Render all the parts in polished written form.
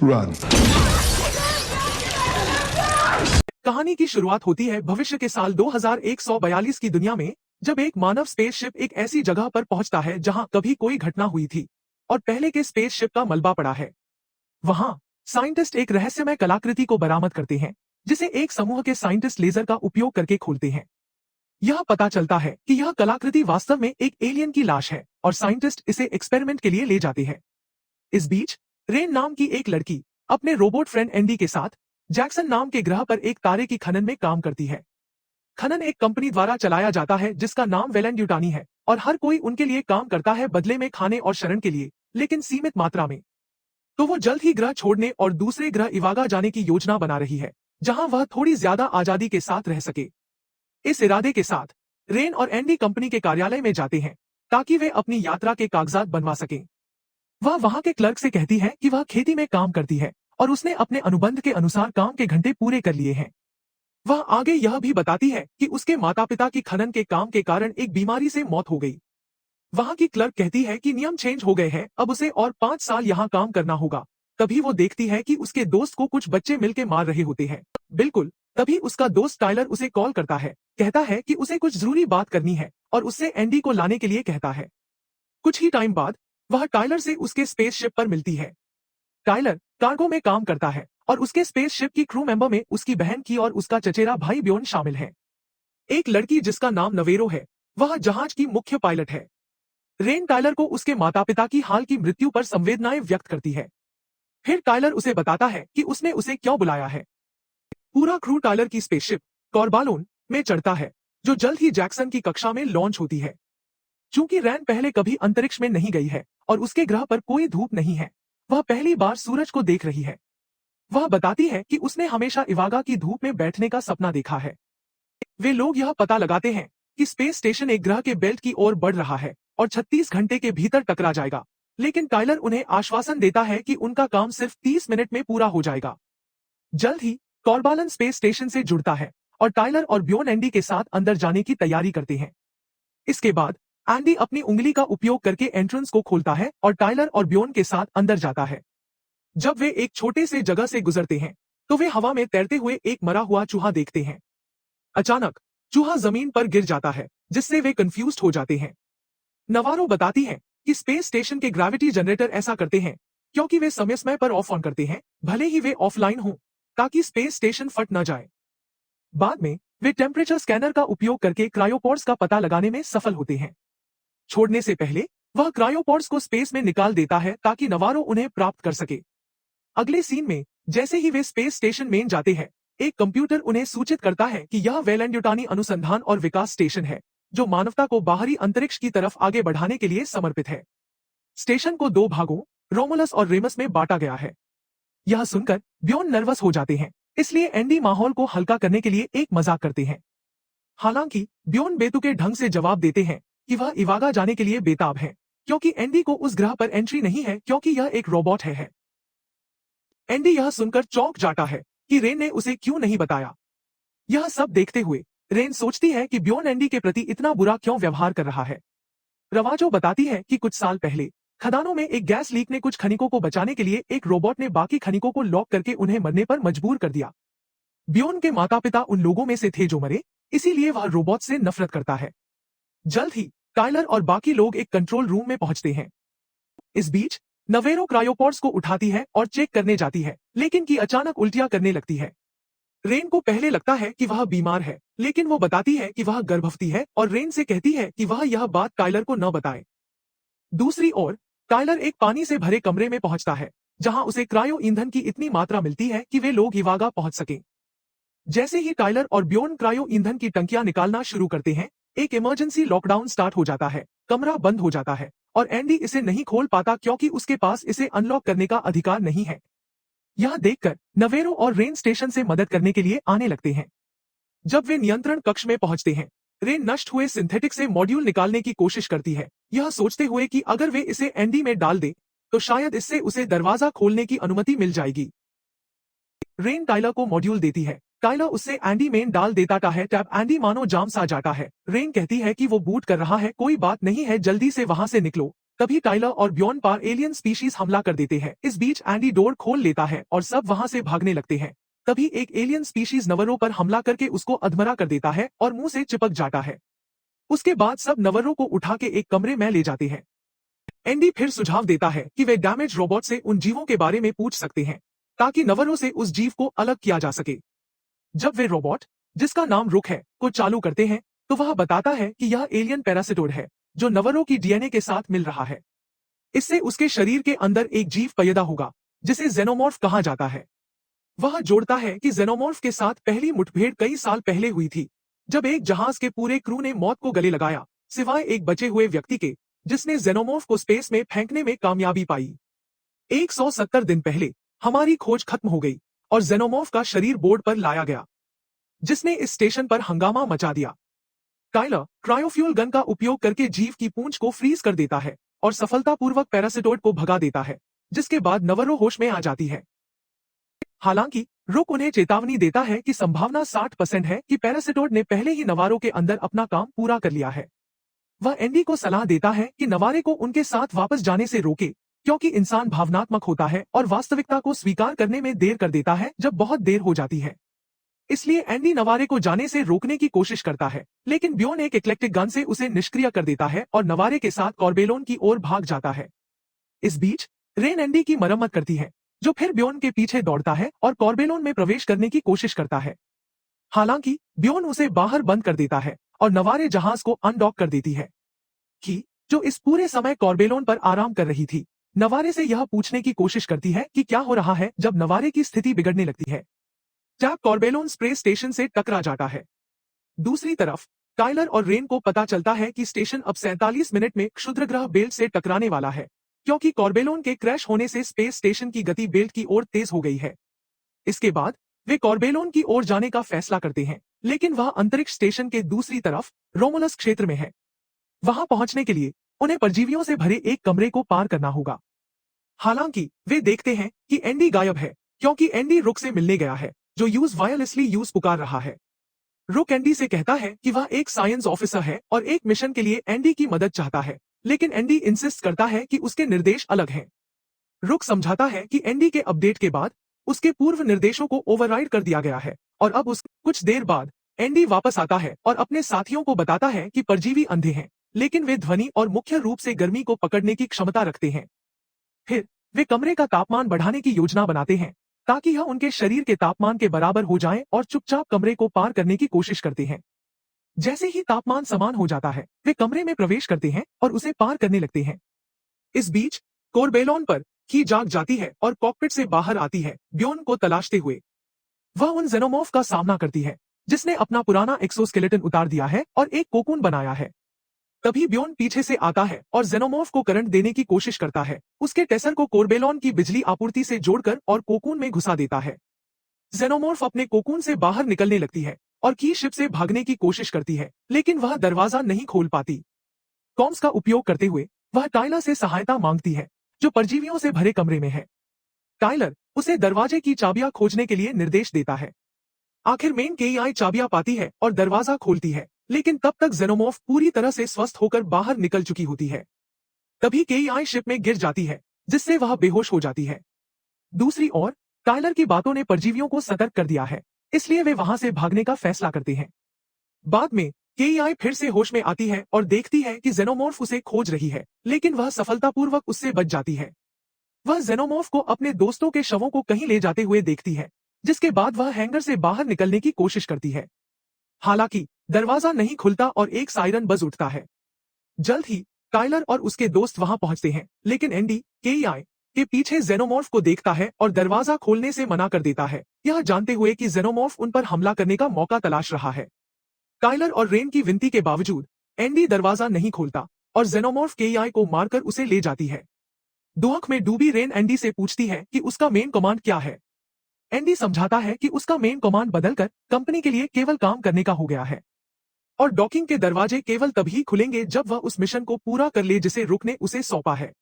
run. कहानी की शुरुआत होती है भविष्य के साल 2142 की दुनिया में, जब एक मानव स्पेसशिप एक ऐसी जगह पर पहुंचता है जहां कभी कोई घटना हुई थी और पहले के स्पेसशिप का मलबा पड़ा है। वहां साइंटिस्ट एक रहस्यमय कलाकृति को बरामद करते हैं, जिसे एक समूह के साइंटिस्ट लेजर का उपयोग करके खोलते हैं। यह पता चलता है कि यह कलाकृति वास्तव में एक एलियन की लाश है और साइंटिस्ट इसे एक्सपेरिमेंट के लिए ले जाते हैं। इस बीच रेन नाम की एक लड़की अपने रोबोट फ्रेंड एंडी के साथ जैक्सन नाम के ग्रह पर एक तारे की खनन में काम करती है। खनन एक कंपनी द्वारा चलाया जाता है जिसका नाम वेलेंड्यूटानी है और हर कोई उनके लिए काम करता है बदले में खाने और शरण के लिए, लेकिन सीमित मात्रा में। तो वो जल्द ही ग्रह छोड़ने और दूसरे ग्रह इवागा जाने की योजना बना रही है, जहां वह थोड़ी ज्यादा आजादी के साथ रह सके। इस इरादे के साथ रेन और एंडी कंपनी के कार्यालय में जाते हैं ताकि वे अपनी यात्रा के कागजात बनवा सकें। वह वहां के क्लर्क से कहती है कि वह खेती में काम करती है और उसने अपने अनुबंध के अनुसार काम के घंटे पूरे कर लिए हैं। वह आगे यह भी बताती है कि उसके माता पिता की खनन के काम के कारण एक बीमारी से मौत हो गई। वहां की क्लर्क कहती है कि नियम चेंज हो गए हैं, अब उसे और 5 साल यहाँ काम करना होगा। तभी वो देखती है कि उसके दोस्त को कुछ बच्चे मिलके मार रहे होते हैं। बिल्कुल तभी उसका दोस्त टाइलर उसे कॉल करता है, कहता है कि उसे कुछ जरूरी बात करनी है और उससे एंडी को लाने के लिए कहता है। कुछ ही टाइम बाद वह टाइलर से उसके स्पेसशिप पर मिलती है। टाइलर कार्गो में काम करता है और उसके स्पेसशिप की क्रू मेंबर में उसकी बहन की और उसका चचेरा भाई ब्योन शामिल है। एक लड़की जिसका नाम नवेरो है, वह जहाज की मुख्य पायलट है। रेन टाइलर को उसके माता पिता की हाल की मृत्यु पर संवेदनाएं व्यक्त करती है। फिर टाइलर उसे बताता है कि उसने उसे क्यों बुलाया है। पूरा क्रू टाइलर की स्पेसशिप कॉर्बालोन में चढ़ता है, जो जल्द ही जैक्सन की कक्षा में लॉन्च होती है। चूंकि रैन पहले कभी अंतरिक्ष में नहीं गई है और उसके ग्रह पर कोई धूप नहीं है, वह पहली बार सूरज को देख रही है। वह बताती है कि उसने हमेशा इवागा की धूप में बैठने का सपना देखा है। वे लोग यह पता लगाते हैं कि स्पेस स्टेशन एक ग्रह के बेल्ट की ओर बढ़ रहा है और 36 घंटे के भीतर टकरा जाएगा, लेकिन टाइलर उन्हें आश्वासन देता है कि उनका काम सिर्फ 30 मिनट में पूरा हो जाएगा। जल्द ही कॉर्बालन स्पेस स्टेशन से जुड़ता है और टाइलर और ब्योन एंडी के साथ अंदर जाने की तैयारी करते हैं। इसके बाद एंडी अपनी उंगली का उपयोग करके एंट्रेंस को खोलता है और टाइलर और ब्योन के साथ अंदर जाता है। जब वे एक छोटे से जगह से गुजरते हैं तो वे हवा में तैरते हुए एक मरा हुआ चूहा देखते हैं। अचानक चूहा जमीन पर गिर जाता है, जिससे वे कंफ्यूज्ड हो जाते हैं। नवारो बताती है कि स्पेस स्टेशन के ग्रेविटी जनरेटर ऐसा करते हैं क्योंकि वे समय समय पर ऑफ ऑन करते हैं, भले ही वे ऑफलाइन हों, ताकि स्पेस स्टेशन फट न जाए। बाद में वे टेम्परेचर स्कैनर का उपयोग करके क्रायोपोड्स का पता लगाने में सफल होते हैं। छोड़ने से पहले वह क्रायोपोड्स को स्पेस में निकाल देता है ताकि नवारो उन्हें प्राप्त कर सके। अगले सीन में जैसे ही वे स्पेस स्टेशन में जाते हैं, एक कंप्यूटर उन्हें सूचित करता है कि यह वेलेंड्यूटानी अनुसंधान और विकास स्टेशन है, जो मानवता को बाहरी अंतरिक्ष की तरफ आगे बढ़ाने के लिए समर्पित है। स्टेशन को 2 भागों रोमुलस और रेमस में बांटा गया है। यह सुनकर ब्योन नर्वस हो जाते हैं, इसलिए एंडी माहौल को हल्का करने के लिए एक मजाक करते हैं। हालांकि ब्योन बेतुके ढंग से जवाब देते हैं कि वह इवागा जाने के लिए बेताब है, क्योंकि एंडी को उस ग्रह पर एंट्री नहीं है क्योंकि यह एक रोबोट है। एंडी यह सुनकर चौंक जाता है कि रेन ने उसे क्यों नहीं बताया। यह सब देखते हुए रेन सोचती है कि ब्योन एंडी के प्रति इतना बुरा क्यों व्यवहार कर रहा है। रवाजो बताती है कि कुछ साल पहले खदानों में एक गैस लीक ने कुछ खनिकों को बचाने के लिए एक रोबोट ने बाकी खनिकों को लॉक करके उन्हें मरने पर मजबूर कर दिया। ब्योन के माता पिता उन लोगों में से थे जो मरे, इसीलिए वह रोबोट से नफरत करता है। जल्द ही टाइलर और बाकी लोग एक कंट्रोल रूम में पहुंचते हैं। इस बीच नवेरो क्रायोपोड्स को उठाती है और चेक करने जाती है, लेकिन कि अचानक उल्टियां करने लगती है। रेन को पहले लगता है कि वह बीमार है, लेकिन वो बताती है कि वह गर्भवती है और रेन से कहती है कि वह यह बात टाइलर को न बताए। दूसरी ओर टाइलर एक पानी से भरे कमरे में पहुंचता है, जहां उसे क्रायो ईंधन की इतनी मात्रा मिलती है कि वे लोग इवागा पहुंच सकें। जैसे ही टाइलर और ब्योन क्रायो ईंधन की टंकियां निकालना शुरू करते हैं, एक इमरजेंसी लॉकडाउन स्टार्ट हो जाता है। कमरा बंद हो जाता है और एंडी इसे नहीं खोल पाता क्योंकि उसके पास इसे अनलॉक करने का अधिकार नहीं है। यह देखकर नवेरो और रेन स्टेशन से मदद करने के लिए आने लगते हैं। जब वे नियंत्रण कक्ष में पहुंचते हैं, रेन नष्ट हुए सिंथेटिक से मॉड्यूल निकालने की कोशिश करती है, यह सोचते हुए कि अगर वे इसे एंडी में डाल दे तो शायद इससे उसे दरवाजा खोलने की अनुमति मिल जाएगी। रेन टाइलर को मॉड्यूल देती है। टाइलर उससे एंडी में डाल देता है। टैब एंडी मानो जाम सा जाता है। रेन कहती है कि वो बूट कर रहा है, कोई बात नहीं है, जल्दी से वहां से निकलो। तभी टाइलर और ब्योन पर एलियन स्पीशीज हमला कर देते हैं। इस बीच एंडी डोर खोल लेता है और सब वहां से भागने लगते हैं। तभी एक एलियन स्पीशीज नवरों पर हमला करके उसको अधमरा कर देता है और मुंह से चिपक जाता है। उसके बाद सब नवरों को उठा के एक कमरे में ले जाते हैं। एंडी फिर सुझाव देता है कि वे डैमेज रोबोट से उन जीवों के बारे में पूछ सकते हैं ताकि नवरों से उस जीव को अलग किया जा सके। जब वे रोबोट, जिसका नाम रुक है, को चालू करते हैं तो वह बताता है कि यह एलियन पैरासिटोड है जो नवरों की डीएनए के साथ मिल रहा है। इससे उसके शरीर के अंदर एक जीव पैदा होगा जिसे जेनोमॉर्फ कहा जाता है। वह जोड़ता है कि जेनोमॉर्फ के साथ पहली मुठभेड़ कई साल पहले हुई थी जब एक जहाज के पूरे क्रू ने मौत को गले लगाया सिवाय एक बचे हुए व्यक्ति के जिसने जेनोमॉर्फ को स्पेस में फेंकने में कामयाबी पाई। 170 दिन पहले हमारी खोज खत्म हो गई और जेनोमॉर्फ का शरीर बोर्ड पर लाया गया जिसने इस स्टेशन पर हंगामा मचा दिया। टाइलर क्रायोफ्यूल गन का उपयोग करके जीव की पूंछ को फ्रीज कर देता है और सफलतापूर्वक पैरासिटोड को भगा देता है जिसके बाद नवरों होश में आ जाती है। हालांकि रुक उन्हें चेतावनी देता है कि संभावना 60% है कि पैरासिटोड ने पहले ही नवारों के अंदर अपना काम पूरा कर लिया है। वह एंडी को सलाह देता है कि नवारे को उनके साथ वापस जाने से रोके क्योंकि इंसान भावनात्मक होता है और वास्तविकता को स्वीकार करने में देर कर देता है जब बहुत देर हो जाती है। इसलिए एंडी नवारे को जाने से रोकने की कोशिश करता है लेकिन ब्योन एक इक्लेक्टिक गन से उसे निष्क्रिय कर देता है और नवारे के साथ कॉर्बेलोन की ओर भाग जाता है। इस बीच रेन एंडी की मरम्मत करती है जो फिर ब्योन के पीछे दौड़ता है और कॉर्बेलोन में प्रवेश करने की कोशिश करता है। हालांकि ब्योन उसे बाहर बंद कर देता है और नवारे जहाज को अनडॉक कर देती है कि जो इस पूरे समय कॉर्बेलोन पर आराम कर रही थी नवारे से यह पूछने की कोशिश करती है कि क्या हो रहा है जब नवारे की स्थिति बिगड़ने लगती है जब कॉर्बेलोन स्पेस स्टेशन से टकरा जाता है। दूसरी तरफ टाइलर और रेन को पता चलता है कि स्टेशन अब 47 मिनट में क्षुद्रग्रह बेल्ट से टकराने वाला है क्योंकि कॉर्बेलोन के क्रैश होने से स्पेस स्टेशन की गति बेल्ट की ओर तेज हो गई है। इसके बाद वे कॉर्बेलोन की ओर जाने का फैसला करते हैं लेकिन वह अंतरिक्ष स्टेशन के दूसरी तरफ रोमुलस क्षेत्र में है। वहां पहुंचने के लिए उन्हें परजीवियों से भरे एक कमरे को पार करना होगा। हालांकि वे देखते हैं कि एंडी गायब है क्योंकि एंडी रुक से मिलने गया है जो यूज वायरलेसली यूज पुकार रहा है। रुक एंडी से कहता है कि वह एक साइंस ऑफिसर है और एक मिशन के लिए एंडी की मदद चाहता है लेकिन एंडी इंसिस्ट करता है कि उसके निर्देश अलग हैं। रुक समझाता है कि एंडी के अपडेट के बाद उसके पूर्व निर्देशों को ओवरराइड कर दिया गया है और अब कुछ देर बाद एंडी वापस आता है और अपने साथियों को बताता है कि परजीवी अंधे हैं लेकिन वे ध्वनि और मुख्य रूप से गर्मी को पकड़ने की क्षमता रखते हैं। फिर वे कमरे का तापमान बढ़ाने की योजना बनाते हैं ताकि यह उनके शरीर के तापमान के बराबर हो जाए और चुपचाप कमरे को पार करने की कोशिश करते हैं। जैसे ही तापमान समान हो जाता है वे कमरे में प्रवेश करते हैं और उसे पार करने लगते हैं। इस बीच कोरबेलोन पर की जाग जाती है और कॉकपिट से बाहर आती है ब्योन को तलाशते हुए। वह उन जेनोमॉर्फ का सामना करती है जिसने अपना पुराना एक्सोस्केलेटन उतार दिया है और एक कोकून बनाया है। तभी ब्योन पीछे से आता है और जेनोमॉर्फ को करंट देने की कोशिश करता है। उसके टेसर को कोरबेलोन की बिजली आपूर्ति से जोड़कर और कोकून में घुसा देता है। जेनोमॉर्फ अपने कोकून से बाहर निकलने लगती है और की शिप से भागने की कोशिश करती है लेकिन वह दरवाजा नहीं खोल पाती। कॉम्स का उपयोग करते हुए वह टाइलर से सहायता मांगती है जो परजीवियों से भरे कमरे में है। टाइलर उसे दरवाजे की चाबियां खोजने के लिए निर्देश देता है। आखिर मेन केईआई चाबियां पाती है और दरवाजा खोलती है लेकिन तब तक जेनोमॉर्फ पूरी तरह से स्वस्थ होकर बाहर निकल चुकी होती है। तभी केईआई शिप में गिर जाती है जिससे वह बेहोश हो जाती है। दूसरी ओर टाइलर की बातों ने परजीवियों को सतर्क कर दिया है इसलिए वे वहां से भागने का फैसला करते हैं। बाद में केईआई फिर से होश में आती है और देखती है कि जेनोमॉर्फ उसे खोज रही है लेकिन वह सफलतापूर्वक उससे बच जाती है। वह जेनोमॉर्फ को अपने दोस्तों के शवों को कहीं ले जाते हुए देखती है जिसके बाद वह हैंगर से बाहर निकलने की कोशिश करती है। हालांकि दरवाजा नहीं खुलता और एक सायरन बज उठता है। जल्द ही टाइलर और उसके दोस्त वहां पहुंचते हैं लेकिन एंडी केईआई के पीछे जेनोमॉर्फ को देखता है और दरवाजा खोलने से मना कर देता है, यह जानते हुए कि जेनोमॉर्फ उन पर हमला करने का मौका तलाश रहा है। टाइलर और रेन की विनती के बावजूद एंडी दरवाजा नहीं खोलता और जेनोमॉर्फ केईआई को मारकर उसे ले जाती है। दुख में डूबी रेन एंडी से पूछती है कि उसका मेन कमांड क्या है। एंडी समझाता है कि उसका मेन कमांड बदलकर कंपनी के लिए केवल काम करने का हो गया है और डॉकिंग के दरवाजे केवल तभी खुलेंगे जब वह उस मिशन को पूरा कर ले जिसे रुक ने उसे सौंपा है।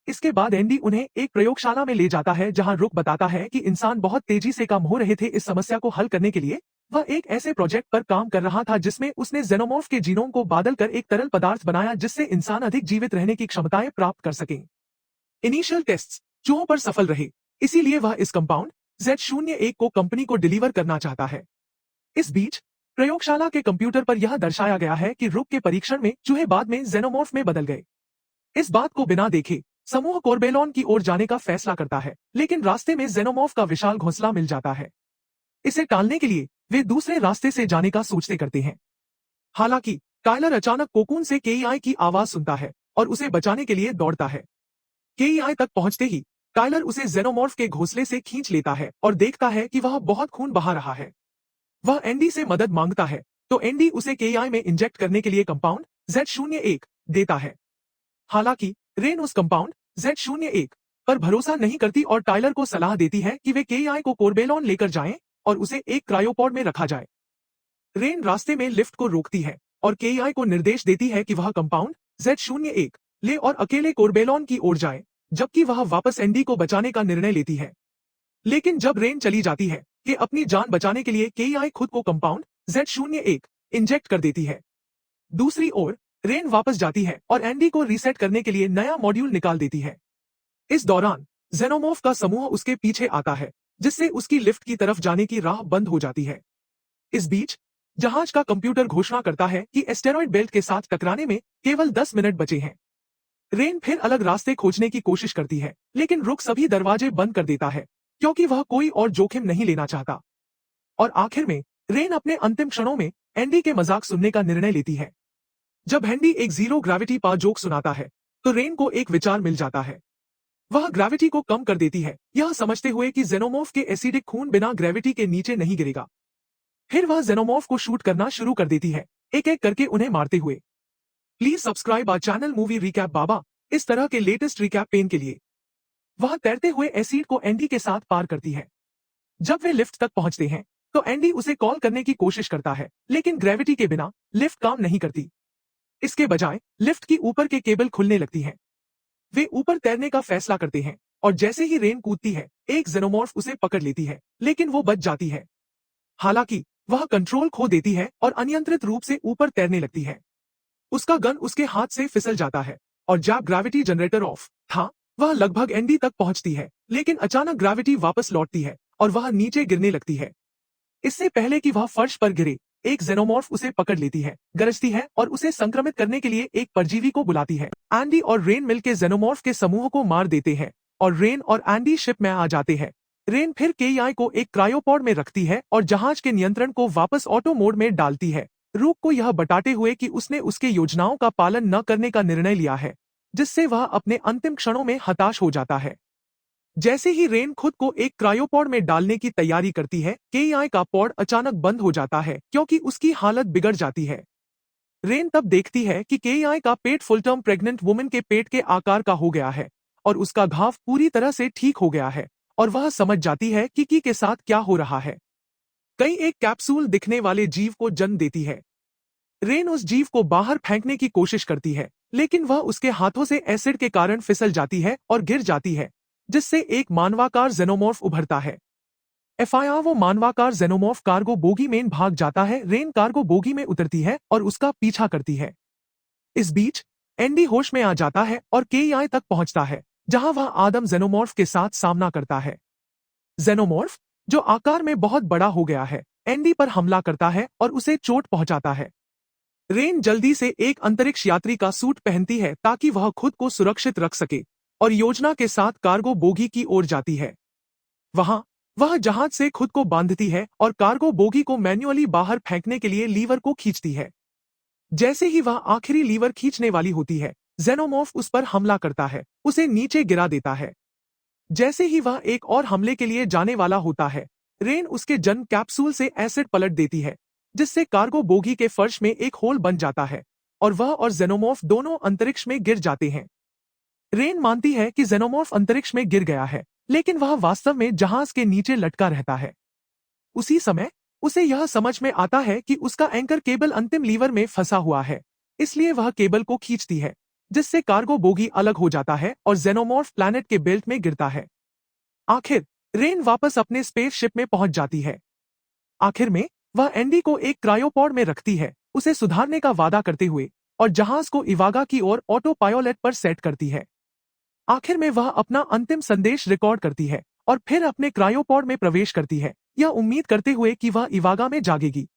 इसके बाद एंडी उन्हें एक प्रयोगशाला में ले जाता है जहां रुक बताता है कि इंसान बहुत तेजी से कम हो रहे थे। इस समस्या को हल करने के लिए वह एक ऐसे प्रोजेक्ट पर काम कर रहा था जिसमें उसने जेनोमॉर्फ के जीनोम को बादल कर एक तरल पदार्थ बनाया जिससे इंसान अधिक जीवित रहने की क्षमताएं प्राप्त कर सकें। इनिशियल टेस्ट्स चूहों पर सफल रहे, इसीलिए वह इस कंपाउंड Z01 को कंपनी को डिलीवर करना चाहता है। इस बीच प्रयोगशाला के कंप्यूटर पर यह दर्शाया गया है कि रुक के परीक्षण में चूहे बाद में जेनोमॉर्फ में बदल गए। इस बात को बिना देखे समूह कोरबेलॉन की ओर जाने का फैसला करता है, लेकिन रास्ते में जेनोमॉर्फ का विशाल घोंसला मिल जाता है। इसे टालने के लिए वे दूसरे रास्ते से जाने का सोचते करते हैं। हालांकि टायलर अचानक कोकून से केईआई की आवाज सुनता है और उसे बचाने के लिए दौड़ता है। केईआई तक पहुंचते ही टायलर उसे जेनोमॉर्फ के घोंसले से खींच लेता है और देखता है कि वह बहुत खून बहा रहा है। वह एंडी से मदद मांगता है तो एंडी उसे केईआई में इंजेक्ट करने के लिए कंपाउंड Z01 देता है। हालांकि रेन उस कंपाउंड Z01 पर भरोसा नहीं करती और टायलर को सलाह देती है कि वे केईआई को कोरबेलॉन लेकर जाएं और उसे एक क्रायोपॉड में रखा जाए। रेन रास्ते में लिफ्ट को रोकती है और केईआई को निर्देश देती है कि वह कंपाउंड Z01 ले और अकेले कोरबेलॉन की ओर जाए, जबकि वह वापस एंडी को बचाने का निर्णय लेती है। लेकिन जब रेन चली जाती है कि अपनी जान बचाने के लिए केईआई खुद को कंपाउंड Z01 इंजेक्ट कर देती है। दूसरी ओर रेन वापस जाती है और एंडी को रीसेट करने के लिए नया मॉड्यूल निकाल देती है। इस दौरान जेनोमॉर्फ का समूह उसके पीछे आता है, जिससे उसकी लिफ्ट की तरफ जाने की राह बंद हो जाती है। इस बीच जहाज का कंप्यूटर घोषणा करता है कि एस्टेरॉयड बेल्ट के साथ टकराने में केवल 10 मिनट बचे हैं। रेन फिर अलग रास्ते खोजने की कोशिश करती है, लेकिन रुक सभी दरवाजे बंद कर देता है क्योंकि वह कोई और जोखिम नहीं लेना चाहता। और आखिर में रेन अपने अंतिम क्षणों में एंडी के मजाक सुनने का निर्णय लेती है। जब एंडी एक जीरो ग्रेविटी पा जोक सुनाता है तो रेन को एक विचार मिल जाता है। वह ग्रेविटी को कम कर देती है, यह समझते हुए कि जेनोमॉर्फ के एसिडिक खून बिना ग्रेविटी के नीचे नहीं गिरेगा। फिर वह जेनोमॉर्फ को शूट करना शुरू कर देती है, एक एक करके उन्हें मारते हुए। Please subscribe our channel movie recap Baba इस तरह के लेटेस्ट रिकैप पेन के लिए। वह तैरते हुए एसिड को एंडी के साथ पार करती है। जब वे लिफ्ट तक पहुंचते हैं तो एंडी उसे कॉल करने की कोशिश करता है, लेकिन ग्रेविटी के बिना लिफ्ट काम नहीं करती। इसके बजाय लिफ्ट की ऊपर के केबल खुलने लगती हैं। वे ऊपर तैरने का फैसला करते हैं और जैसे ही रेन कूदती है एक जेनोमॉर्फ उसे पकड़ लेती है, लेकिन वो बच जाती है। हालांकि वह कंट्रोल खो देती है और अनियंत्रित रूप से ऊपर तैरने लगती है। उसका गन उसके हाथ से फिसल जाता है और जब ग्रेविटी जनरेटर ऑफ था वह लगभग एंडी तक पहुंचती है, लेकिन अचानक ग्रेविटी वापस लौटती है और वह नीचे गिरने लगती है। इससे पहले कि वह फर्श पर गिरे एक जेनोमॉर्फ उसे पकड़ लेती है, गरजती है और उसे संक्रमित करने के लिए एक परजीवी को बुलाती है। एंडी और रेन मिलकर जेनोमॉर्फ के समूह को मार देते हैं और रेन और एंडी शिप में आ जाते हैं। रेन फिर केईआई को एक क्रायोपॉड में रखती है और जहाज के नियंत्रण को वापस ऑटो मोड में डालती है, रूक को यह बताते हुए कि उसने उसके योजनाओं का पालन न करने का निर्णय लिया है, जिससे वह अपने अंतिम क्षणों में हताश हो जाता है। जैसे ही रेन खुद को एक क्रायोपॉड में डालने की तैयारी करती है, केईआई का पॉड अचानक बंद हो जाता है क्योंकि उसकी हालत बिगड़ जाती है। रेन तब देखती है कि केईआई का पेट फुल टर्म प्रेग्नेंट वुमन के पेट के आकार का हो गया है और उसका घाव पूरी तरह से ठीक हो गया है और वह समझ जाती है कि की के साथ क्या हो रहा है। कई एक कैप्सूल दिखने वाले जीव को जन्म देती है। रेन उस जीव को बाहर फेंकने की कोशिश करती है, लेकिन वह उसके हाथों से एसिड के कारण फिसल जाती है और गिर जाती है, जिससे एक मानवाकार जेनोमॉर्फ उभरता है। एफआईआर वो मानवाकार जेनोमॉर्फ कार्गो बोगी में भाग जाता है। रेन कार्गो बोगी में उतरती है और उसका पीछा करती है। इस बीच एंडी होश में आ जाता है और केईआई तक पहुंचता है, जहां वह आदम जेनोमॉर्फ के साथ सामना करता है। जेनोमॉर्फ, जो आकार में बहुत बड़ा हो गया है, एंडी पर हमला करता है और उसे चोट पहुंचाता है। रेन जल्दी से एक अंतरिक्ष यात्री का सूट पहनती है ताकि वह खुद को सुरक्षित रख सके और योजना के साथ कार्गो बोगी की ओर जाती है। वहां वह जहाज से खुद को बांधती है और कार्गो बोगी को मैन्युअली बाहर फेंकने के लिए लीवर को खींचती है। जैसे ही वह आखिरी लीवर खींचने वाली होती है, जेनोमॉर्फ उस पर हमला करता है, उसे नीचे गिरा देता है। जैसे ही वह एक और हमले के लिए जाने वाला होता है, रेन उसके जन्म कैप्सूल से एसिड पलट देती है, जिससे कार्गो बोगी के फर्श में एक होल बन जाता है और वह और जेनोमॉर्फ दोनों अंतरिक्ष में गिर जाते हैं। रेन मानती है कि जेनोमॉर्फ अंतरिक्ष में गिर गया है, लेकिन वह वास्तव में जहाज के नीचे लटका रहता है। उसी समय उसे यह समझ में आता है कि उसका एंकर केबल अंतिम लीवर में फंसा हुआ है, इसलिए वह केबल को खींचती है, जिससे कार्गो बोगी अलग हो जाता है और जेनोमॉर्फ प्लैनेट के बेल्ट में गिरता है। आखिर रेन वापस अपने स्पेसशिप में पहुंच जाती है। आखिर में वह एंडी को एक क्रायोपॉड में रखती है, उसे सुधारने का वादा करते हुए, और जहाज को इवागा की ओर ऑटो पायलट पर सेट करती है। आखिर में वह अपना अंतिम संदेश रिकॉर्ड करती है और फिर अपने क्रायोपॉड में प्रवेश करती है, यह उम्मीद करते हुए कि वह इवागा में जागेगी।